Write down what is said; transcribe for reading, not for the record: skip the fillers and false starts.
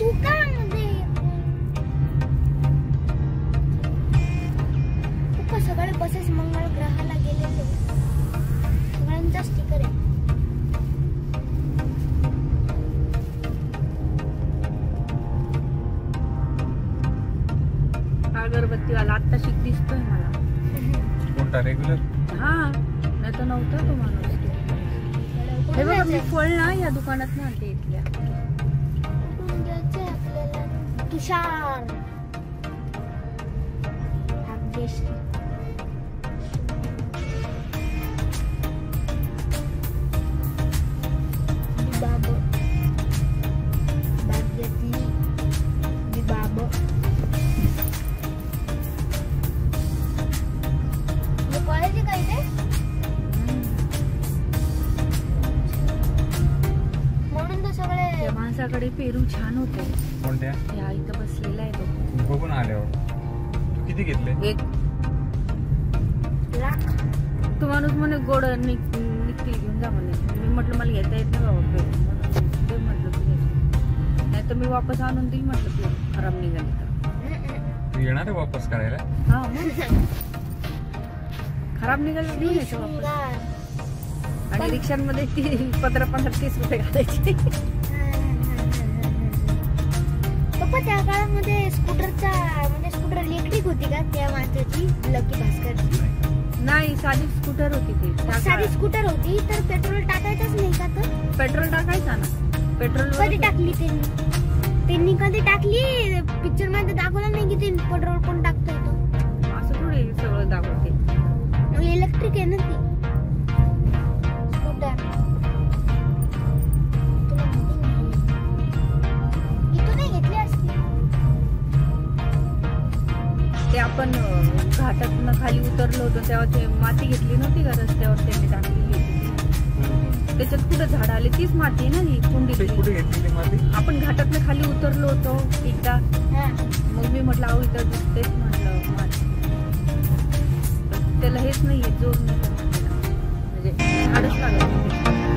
तू काय सगळे बसेस मंगळ ग्रहाला गेलेले सगळ्यांचा स्टिकर आहे. अगरबत्तीवाला आत्ता शिक दिसतोय मला. कोणता रेग्युलर? हा नाही तर नव्हता तो माणूस. हे बघा मी फळ ना या दुकानात ना आणते इथल्या. आपल्याला तुषार माणसाकडे पेरू छान होते. कोणत्या? या इथं बसलेला आहे तो. बघून आल्यावर तू किती घेतले? 1 लाख. तो माणूस म्हणे गोड निघतील घेऊन जा म्हणे. मी म्हटलं मला घेता येत नाही बाबा पेरू. ते म्हटलं तू नाही तर मी वापस आणून देईल म्हटलं पेरू खराब निघाली तर. तू येणार आहे वापस करायला? हा खराब निघालं घेऊन यायचं वापस. आणि रिक्षांमध्ये 15-30 रुपये घालायचे. पप्पा त्या काळामध्ये स्कूटरचा म्हणजे स्कूटर इलेक्ट्रिक होती का त्या माणसाची लकी भास्करची? नाही साधी स्कूटर होती ती. साधी स्कूटर होती तर पेट्रोल टाकायचंच नाही का? तर पेट्रोल टाकायचा ना. पेट्रोल कधी टाकली त्यांनी कधी टाकली? पिक्चर मध्ये दाखवलं नाही की ते पेट्रोल कोण टाकतोय तो. असं थोडी सगळं दाखवते. मग इलेक्ट्रिक आहे ना ती स्कूटर. इथून नाही घेतली असती. ते आपण घाटातून खाली उतरलो होतो तेव्हा ते माती घेतली नव्हती का रस्त्यावर त्यांनी टाकलेली होती. त्याच्यात कुठं झाड आले तीच माती ना ही कुंडीतली. कुठे घेतली माती? आपण घाटातून खाली उतरलो होतो एकदा. मग मी म्हटलं अहो इथं दिसतेच म्हटलं माती. त्याला हेच नाहीये जोर नाही म्हणजे झाडच लागत.